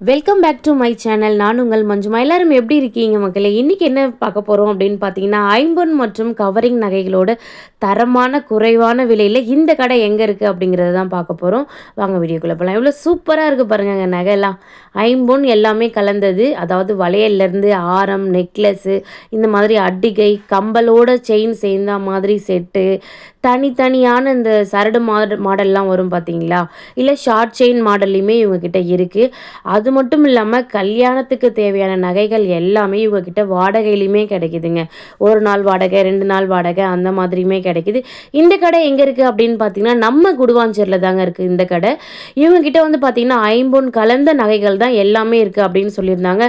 Welcome back to my channel. நான் உங்கள் மஞ்சுமா. எல்லாரும் எப்படி இருக்கீங்க மக்களே? இன்றைக்கி என்ன பார்க்க போகிறோம் அப்படின்னு பார்த்தீங்கன்னா, ஐம்பொன் மற்றும் கவரிங் நகைகளோட தரமான குறைவான விலையில் இந்த கடை எங்கே இருக்குது அப்படிங்கிறத தான் பார்க்க போகிறோம். வாங்க வீடியோக்குள்ளே போகலாம். எவ்வளோ சூப்பராக இருக்குது பாருங்க நகைலாம். ஐம்பொன் எல்லாமே கலந்தது, அதாவது வளையல்லேருந்து ஆரம், நெக்லஸ்ஸு, இந்த மாதிரி அட்டிகை, கம்பலோட செயின் சேர்ந்த மாதிரி செட்டு, தனித்தனியான இந்த சரடு மாடல்லாம் வரும் பார்த்தீங்களா, இல்லை ஷார்ட் செயின் மாடல்லையுமே இவங்கக்கிட்ட இருக்குது. அது மட்டும் இல்லாமல் கல்யாணத்துக்கு தேவையான நகைகள் எல்லாமே இவங்கக்கிட்ட வாடகையிலையுமே கிடைக்குதுங்க. ஒரு நாள் வாடகை, 2 நாள் வாடகை, அந்த மாதிரியுமே கிடைக்குது. இந்த கடை எங்கே இருக்குது அப்படின்னு பார்த்தீங்கன்னா, நம்ம குடுவாஞ்சேரியில் தாங்க இருக்குது இந்த கடை. இவங்கக்கிட்ட வந்து பார்த்திங்கன்னா ஐம்பொன் கலந்த நகைகள் தான் எல்லாமே இருக்குது அப்படின்னு சொல்லியிருந்தாங்க.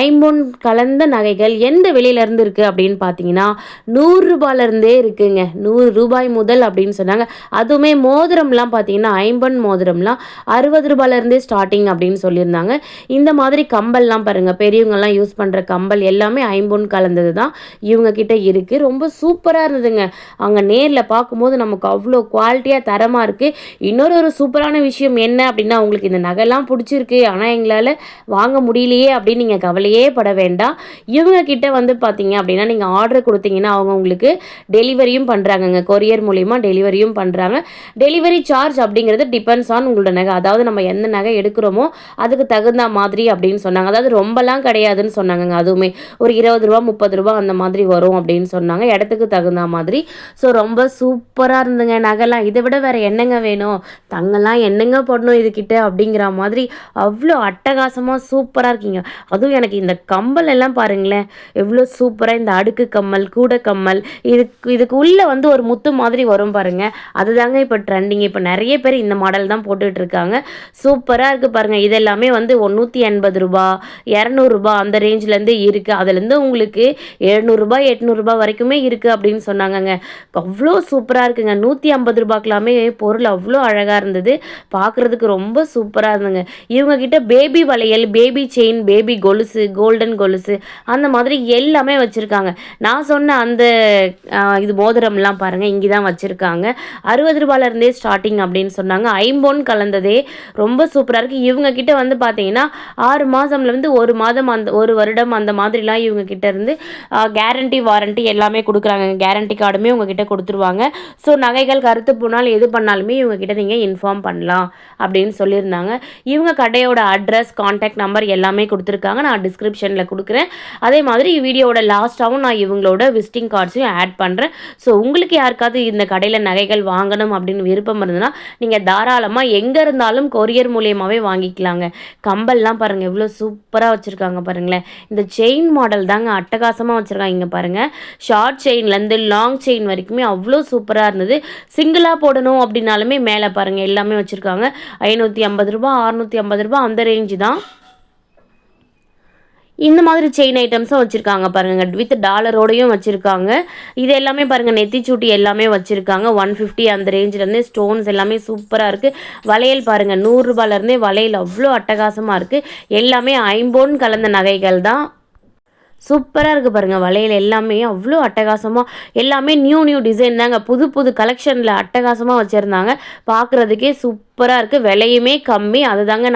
ஐம்பொன் கலந்த நகைகள் எந்த விலையிலேருந்து இருக்குது அப்படின்னு பார்த்தீங்கன்னா, 100 ரூபாயிலேருந்தே இருக்குங்க. 100 ரூபாய் முதல் அப்படின்னு சொன்னாங்க. அதுவுமே மோதிரம்லாம் பார்த்தீங்கன்னா, ஐம்பொன் மோதிரம்லாம் 60 ரூபாயிலேருந்தே ஸ்டார்டிங் அப்படின்னு சொல்லியிருந்தாங்க. இந்த மாதிரி கம்பல்லாம் பாருங்கள், பெரியவங்கெல்லாம் யூஸ் பண்ணுற கம்பல் எல்லாமே ஐம்பொன் கலந்தது தான் இவங்கக்கிட்ட இருக்குது. ரொம்ப சூப்பராக இருந்ததுங்க. அங்கே நேரில் பார்க்கும்போது நமக்கு அவ்வளோ குவாலிட்டியாக தரமாக இருக்குது. இன்னொரு சூப்பரான விஷயம் என்ன அப்படின்னா, உங்களுக்கு இந்த நகைலாம் பிடிச்சிருக்கு ஆனால் எங்களால் வாங்க முடியலையே அப்படின்னு நீங்கள் கவலையே பட வேண்டாம். இவங்கக்கிட்ட வந்து பார்த்தீங்க அப்படின்னா, நீங்கள் ஆர்டர் கொடுத்தீங்கன்னா அவங்க உங்களுக்கு டெலிவரியும் பண்ணுறாங்கங்க. கொரியர் மூலிமா டெலிவரியும் பண்ணுறாங்க. டெலிவரி சார்ஜ் அப்படிங்கிறது டிபெண்ட்ஸ் ஆன் உங்களோட நகை. அதாவது நம்ம எந்த நகை எடுக்கிறோமோ அதுக்கு தகுந்த மாதிரி அப்படின்னு சொன்னாங்க. அதாவது ரொம்பலாம் கிடையாதுன்னு சொன்னாங்கங்க. அதுவுமே ஒரு 20 ரூபா 30 ரூபா அந்த மாதிரி வரும் அப்படின்னு சொன்னாங்க, இடத்துக்கு தகுந்த மாதிரி. ஸோ ரொம்ப சூப்பராக இருந்துங்க நகைலாம். இதை விட வேறு என்னங்க வேணும்? தங்கெல்லாம் என்னங்க போடணும் இதுக்கிட்ட அப்படிங்கிற மாதிரி அவ்வளோ அட்டகாசமாக சூப்பராக இருக்கீங்க. அதுவும் எனக்கு இந்த கம்பல் எல்லாம் பாருங்களேன், எவ்வளோ சூப்பராக இந்த அடுக்கு கம்மல், கூட கம்மல், இதுக்கு உள்ளே வந்து ஒரு முத்து மாதிரி வரும் பாருங்க, அதுதாங்க இப்போ ட்ரெண்டிங். இப்போ நிறைய பேர் இந்த மாடல் தான் போட்டுட்டு இருக்காங்க. சூப்பராக இருக்குது பாருங்கள். இதெல்லாமே வந்து 180 ரூபா, 200 ரூபா அந்த ரேஞ்சிலேருந்து இருக்குது. அதுலேருந்து உங்களுக்கு 700 ரூபாய் 800 ரூபாய் வரைக்குமே இருக்குது அப்படின்னு சொன்னாங்கங்க. அவ்வளோ சூப்பராக இருக்குங்க. 150 ரூபாய்க்கெல்லாமே பொருள் அவ்வளோ அழகாக இருந்தது. பார்க்குறதுக்கு ரொம்ப சூப்பராக இருந்துங்க. இவங்கக்கிட்ட பேபி வளையல், பேபி செயின், பேபி கொலுசு, கோல்டன் கொலுசு, அந்த மாதிரி எல்லாமே வச்சுருக்காங்க. நான் சொன்ன அந்த இது மோதிரம்லாம் பாருங்கள் இங்கே தான் வச்சுருக்காங்க. 60 ரூபாயிலேருந்தே ஸ்டார்டிங் அப்படின்னு சொன்னாங்க. ஐம்பொன் கலந்ததே ரொம்ப சூப்பராக இருக்குது. இவங்கக்கிட்ட வந்து பார்த்தீங்கன்னா 6 மாதம்லேருந்து 1 மாதம், அந்த 1 வருடம் அந்த மாதிரிலாம் இவங்கக்கிட்ட இருந்து கேரண்டி வாரண்ட்டி எல்லாமே கொடுக்குறாங்க. கேரண்டி கார்டுமே உங்ககிட்ட கொடுத்துருவாங்க. ஸோ நகைகள் கருத்து போனால் எது பண்ணாலுமே இவங்கக்கிட்ட நீங்கள் இன்ஃபார்ம் பண்ணலாம் அப்படின்னு சொல்லியிருந்தாங்க. இவங்க கடையோட அட்ரஸ், கான்டாக்ட் நம்பர் எல்லாமே கொடுத்துருக்காங்க. நான் டிஸ்கிரிப்ஷனில் கொடுக்குறேன். அதே மாதிரி வீடியோவோட லாஸ்ட்டாகவும் நான் இவங்களோட விசிட்டிங் கார்ட்ஸையும் ஆட் பண்ணுறேன். ஸோ உங்களுக்கு யாருக்காவது இந்த கடையில் நகைகள் வாங்கணும் அப்படின்னு விருப்பம் இருந்ததுன்னா நீங்கள் தாராளமாக எங்கே இருந்தாலும் கொரியர் மூலியமாகவே வாங்கிக்கலாங்க. கம்பல்லாம் பாருங்கள் எவ்வளோ சூப்பராக வச்சுருக்காங்க பாருங்களேன். இந்த செயின் மாடல் தாங்க அட்டகாசமாக வச்சுருக்காங்க. இங்கே பாருங்கள், ஷார்ட் செயின்லேருந்து லாங் செயின் வரைக்குமே அவ்வளோ சூப்பராக இருந்தது. சிங்கிளாக போடணும் அப்படின்னாலுமே மேலே பாருங்கள் எல்லாமே வச்சுருக்காங்க. 550 ரூபா 650 ரூபா அந்த ரேஞ்சு தான். இந்த மாதிரி செயின் ஐட்டம்ஸும் வச்சுருக்காங்க பாருங்கள், வித் டாலரோடையும் வச்சுருக்காங்க. இது எல்லாமே பாருங்கள், நெத்திச்சூட்டி எல்லாமே வச்சுருக்காங்க. 150 அந்த ரேஞ்சிலேருந்து ஸ்டோன்ஸ் எல்லாமே சூப்பராக இருக்குது. வளையல் பாருங்கள், 100 ரூபாயிலேருந்தே வளையல் அவ்வளோ அட்டகாசமாக இருக்குது. எல்லாமே ஐம்பொன் கலந்த நகைகள் தான். சூப்பராக இருக்குது பாருங்கள். வளையல் எல்லாமே அவ்வளோ அட்டகாசமாக, எல்லாமே நியூ டிசைன் தாங்க. புது கலெக்ஷனில் அட்டகாசமாக வச்சுருந்தாங்க. பார்க்குறதுக்கே சூப்பராக இருக்குது. விலையுமே கம்மி. அதுதாங்க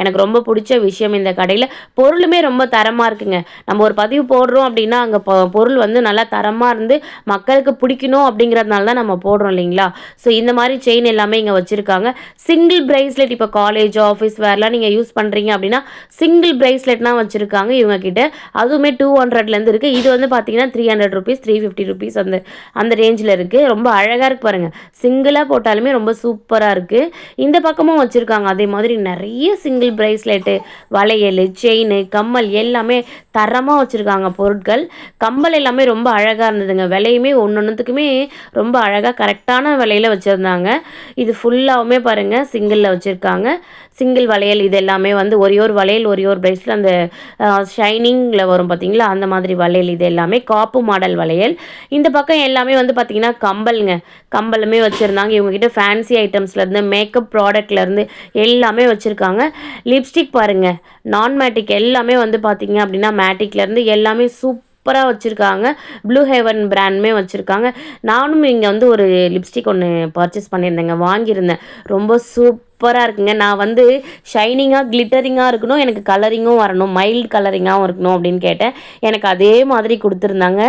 எனக்கு ரொம்ப பிடிச்ச விஷயம் இந்த கடையில். பொருளுமே ரொம்ப தரமாக இருக்குங்க. நம்ம ஒரு பதிவு போடுறோம் அப்படின்னா அங்கே பொருள் வந்து நல்லா தரமாக இருந்து மக்களுக்கு பிடிக்கணும் அப்படிங்கிறதுனால தான் நம்ம போடுறோம் இல்லைங்களா. ஸோ இந்த மாதிரி செயின் எல்லாமே இங்கே வச்சுருக்காங்க. சிங்கிள் ப்ரைஸ்லெட், இப்போ காலேஜ் ஆஃபீஸ் வேர்லாம் நீங்கள் யூஸ் பண்ணுறீங்க அப்படின்னா சிங்கிள் ப்ரைஸ்லெட்லாம் வச்சுருக்காங்க இவங்கக்கிட்ட. அதுவுமே 200லேருந்து இருக்குது. இது வந்து பார்த்தீங்கன்னா 300 ருபீஸ் 350 ருபீஸ் அந்த ரேஞ்சில் இருக்குது. ரொம்ப அழகாக இருக்குது பாருங்கள். சிங்கிளாக போட்டாலுமே ரொம்ப சூப்பராக இருக்குது. இந்த பக்கமும் வச்சுருக்காங்க அதே மாதிரி நிறைய சிங்கிள் ப்ரைஸ்லெட்டு, வளையல், செயின், கம்மல் எல்லாமே தரமாக வச்சுருக்காங்க பொருட்கள். கம்பல் எல்லாமே ரொம்ப அழகாக இருந்ததுங்க. விலையுமே ஒன்றுத்துக்குமே ரொம்ப அழகாக கரெக்டான விலையில் வச்சுருந்தாங்க. இது ஃபுல்லாகவுமே பாருங்கள் சிங்கிளில் வச்சுருக்காங்க. சிங்கிள் வளையல் இது எல்லாமே வந்து ஒரே ஒரு வளையல், ஒரே ஒரு ப்ரைஸில் அந்த ஷைனிங்கில் வரும் பார்த்தீங்களா, அந்த மாதிரி வளையல். இது எல்லாமே காப்பு மாடல் வளையல். இந்த பக்கம் எல்லாமே வந்து பார்த்திங்கன்னா கம்பலுங்க. கம்பலுமே வச்சுருந்தாங்க. இவங்ககிட்ட ஃபேன்சி ஐட்டம்ஸ்லேருந்து மேக்கப் ப்ராடக்ட்லேருந்து எல்லாமே வச்சுருக்காங்க. லிப்ஸ்டிக் பாருங்கள், நான் மேட்டிக் எல்லாமே வந்து பார்த்திங்க அப்படின்னா மேட்டிக்லேருந்து எல்லாமே சூப்பராக வச்சுருக்காங்க. ப்ளூ ஹெவன் பிராண்டுமே வச்சுருக்காங்க. நானும் இங்கே வந்து ஒரு லிப்ஸ்டிக் ஒன்று பர்ச்சேஸ் பண்ணியிருந்தேங்க, வாங்கியிருந்தேன். ரொம்ப சூப்பராக இருக்குங்க. நான் வந்து ஷைனிங்காக கிளிட்டரிங்காக இருக்கணும், எனக்கு கலரிங்கும் வரணும், மைல்டு கலரிங்காகவும் இருக்கணும் அப்படின்னு கேட்டேன். எனக்கு அதே மாதிரி கொடுத்துருந்தாங்க.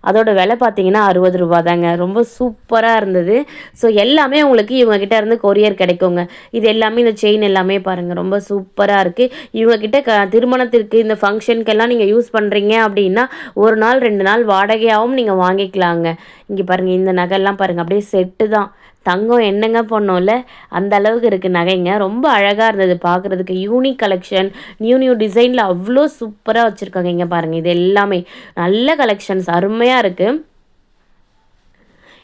அதோட விலை பார்த்தீங்கன்னா ரூ. 60 தாங்க. ரொம்ப சூப்பராக இருந்தது. ஸோ எல்லாமே உங்களுக்கு இவங்ககிட்ட இருந்து கொரியர் கிடைக்குங்க. இது எல்லாமே இந்த செயின் எல்லாமே பாருங்கள் ரொம்ப சூப்பராக இருக்குது. இவங்ககிட்ட திருமணத்திற்கு இந்த ஃபங்க்ஷனுக்கெல்லாம் நீங்கள் யூஸ் பண்ணுறீங்க அப்படின்னா 1 நாள் 2 நாள் வாடகையாகவும் நீங்கள் வாங்கிக்கலாங்க. இங்கே பாருங்கள் இந்த நகைலாம் பாருங்கள் அப்படியே செட்டு தான். தங்கம் என்னங்க பண்ணோம்ல அந்த அளவுக்கு இருக்குது நகைங்க. ரொம்ப அழகாக இருந்தது பார்க்குறதுக்கு. யூனிக் கலெக்ஷன், நியூ நியூ டிசைனில் அவ்வளோ சூப்பராக வச்சுருக்காங்க. இங்கே பாருங்கள் இது எல்லாமே நல்ல கலெக்ஷன்ஸ் அருமையாக இருக்குது.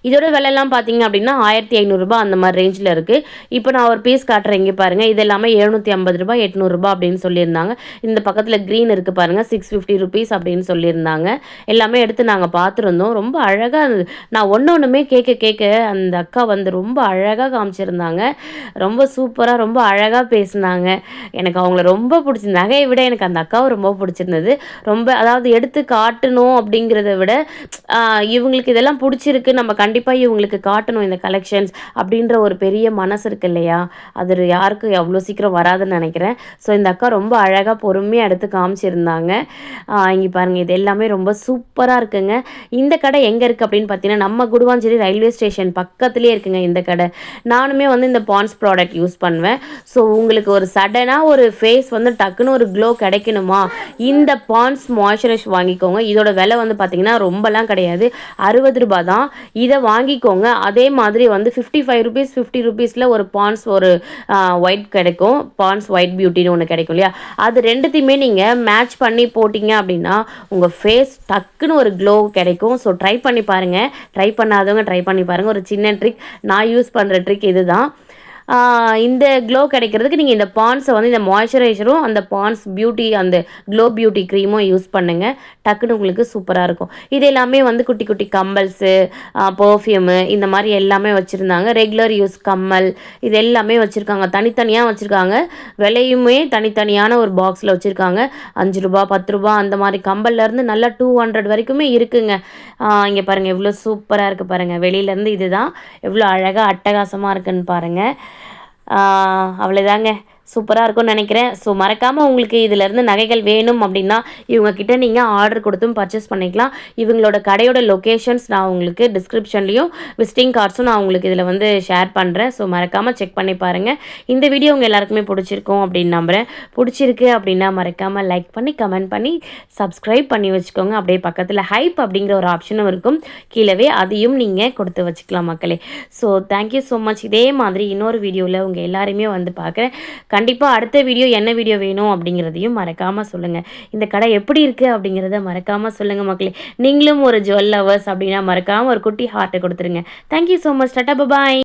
இதோட விலைலாம் பார்த்தீங்க அப்படின்னா ரூ. 1500 அந்த மாதிரி ரேஞ்சில் இருக்குது. இப்போ நான் ஒரு பீஸ் காட்டுறேன். இங்கே பாருங்கள் இது எல்லாமே ரூ. 750 ரூ. 800 அப்படின்னு சொல்லியிருந்தாங்க. இந்த பக்கத்தில் க்ரீன் இருக்குது பாருங்கள் ₹650 அப்படின்னு சொல்லியிருந்தாங்க. எல்லாமே எடுத்து நாங்கள் பார்த்துருந்தோம். ரொம்ப அழகாக இருந்தது. நான் ஒன்றுமே கேட்க கேட்க அந்த அக்கா வந்து ரொம்ப அழகாக காமிச்சிருந்தாங்க. ரொம்ப சூப்பராக ரொம்ப அழகாக பேசினாங்க. எனக்கு அவங்கள ரொம்ப பிடிச்சிருந்தது. நகையை விட எனக்கு அந்த அக்காவை ரொம்ப பிடிச்சிருந்தது. ரொம்ப அதாவது எடுத்து காட்டணும் அப்படிங்கிறத விட இவங்களுக்கு இதெல்லாம் பிடிச்சிருக்கு, நம்ம கண்டிப்பாக இவங்களுக்கு காட்டணும் இந்த கலெக்ஷன்ஸ் அப்படின்ற ஒரு பெரிய மனசு இருக்கு இல்லையா, அது யாருக்கும் அவ்வளோ சீக்கிரம் வராதுன்னு நினைக்கிறேன். ஸோ இந்த அக்கா ரொம்ப அழகாக பொறுமையாக எடுத்து காமிச்சிருந்தாங்க. இங்கே பாருங்கள் இது எல்லாமே ரொம்ப சூப்பராக இருக்குங்க. இந்த கடை எங்கே இருக்குது அப்படின்னு பார்த்தீங்கன்னா நம்ம குடுவாஞ்சேரி ரயில்வே ஸ்டேஷன் பக்கத்துலேயே இருக்குங்க இந்த கடை. நானுமே வந்து இந்த பாண்ட்ஸ் ப்ராடக்ட் யூஸ் பண்ணுவேன். ஸோ உங்களுக்கு ஒரு சடனாக ஒரு ஃபேஸ் வந்து டக்குன்னு ஒரு க்ளோ கிடைக்கணுமா, இந்த பாண்ட்ஸ் மாய்ஸ்சரைஸ் வாங்கிக்கோங்க. இதோட விலை வந்து பார்த்தீங்கன்னா ரொம்பலாம் கிடையாது, ₹60 தான். இதை வாங்கிக்கோங்க. அதே மாதிரி வந்து ₹55 ₹50 ஒரு பாண்ட்ஸ் ஒரு ஒயிட் கிடைக்கும். பாண்ட்ஸ் ஒயிட் பியூட்டின்னு ஒன்று கிடைக்கும் இல்லையா, அது ரெண்டுத்தையுமே நீங்கள் மேட்ச் பண்ணி போட்டிங்க அப்படின்னா உங்கள் ஃபேஸ் டக்குன்னு ஒரு க்ளோ கிடைக்கும். ஸோ ட்ரை பண்ணி பாருங்கள். ட்ரை பண்ணாதவங்க ட்ரை பண்ணி பாருங்கள். ஒரு சின்ன ட்ரிக், நான் யூஸ் பண்ணுற ட்ரிக் இது தான். இந்த க்ளோ கிடைக்கிறதுக்கு நீங்கள் இந்த பாண்ட்ஸை வந்து இந்த மாய்ஸ்சரைசரும் அந்த பாண்ட்ஸ் பியூட்டி அந்த க்ளோ பியூட்டி க்ரீமும் யூஸ் பண்ணுங்கள். டக்குன்னு உங்களுக்கு சூப்பராக இருக்கும். இது எல்லாமே வந்து குட்டி குட்டி கம்பல்ஸு, பர்ஃப்யூமு இந்த மாதிரி எல்லாமே வச்சுருந்தாங்க. ரெகுலர் யூஸ் கம்மல் இது எல்லாமே வச்சுருக்காங்க. தனித்தனியாக வச்சுருக்காங்க. விலையுமே தனித்தனியான ஒரு பாக்ஸில் வச்சுருக்காங்க. ₹5 ₹10 அந்த மாதிரி கம்பல்லேருந்து நல்லா 200 வரைக்குமே இருக்குங்க. இங்கே பாருங்கள் எவ்வளோ சூப்பராக இருக்குது பாருங்கள். வெளியிலேருந்து இதுதான் எவ்வளோ அழகாக அட்டகாசமாக இருக்குன்னு பாருங்கள். அவ்வளோதாங்க. சூப்பராக இருக்கும்னு நினைக்கிறேன். ஸோ மறக்காமல் உங்களுக்கு இதிலேருந்து நகைகள் வேணும் அப்படின்னா இவங்கக்கிட்ட நீங்கள் ஆர்டர் கொடுத்தும் பர்ச்சேஸ் பண்ணிக்கலாம். இவங்களோட கடையோட லொக்கேஷன்ஸ் நான் உங்களுக்கு டிஸ்கிரிப்ஷன்லேயும் விசிட்டிங் கார்ட்ஸும் நான் உங்களுக்கு இதில் வந்து ஷேர் பண்ணுறேன். ஸோ மறக்காமல் செக் பண்ணி பாருங்கள். இந்த வீடியோ உங்கள் எல்லாருக்குமே பிடிச்சிருக்கும் அப்படின்னு நம்புகிறேன். பிடிச்சிருக்கு அப்படின்னா மறக்காமல் லைக் பண்ணி கமெண்ட் பண்ணி சப்ஸ்கிரைப் பண்ணி வச்சுக்கோங்க. அப்படியே பக்கத்தில் ஹைப் அப்படிங்கிற ஒரு ஆப்ஷனும் இருக்கும் கீழவே, அதையும் நீங்கள் கொடுத்து வச்சுக்கலாம் மக்களே. So thank you so much. இதே மாதிரி இன்னொரு வீடியோவில் உங்கள் எல்லாருமே வந்து பார்க்குறேன். கண்டிப்பாக அடுத்த வீடியோ என்ன வீடியோ வேணும் அப்படிங்கிறதையும் மறக்காமல் சொல்லுங்கள். இந்த கடை எப்படி இருக்குது அப்படிங்கிறத மறக்காமல் சொல்லுங்கள் மக்களே. நீங்களும் ஒரு ஜுவல் லவர்ஸ் அப்படின்னா மறக்காமல் ஒரு குட்டி ஹார்ட்டை கொடுத்துருங்க. Thank you so much. டாடா பாய்.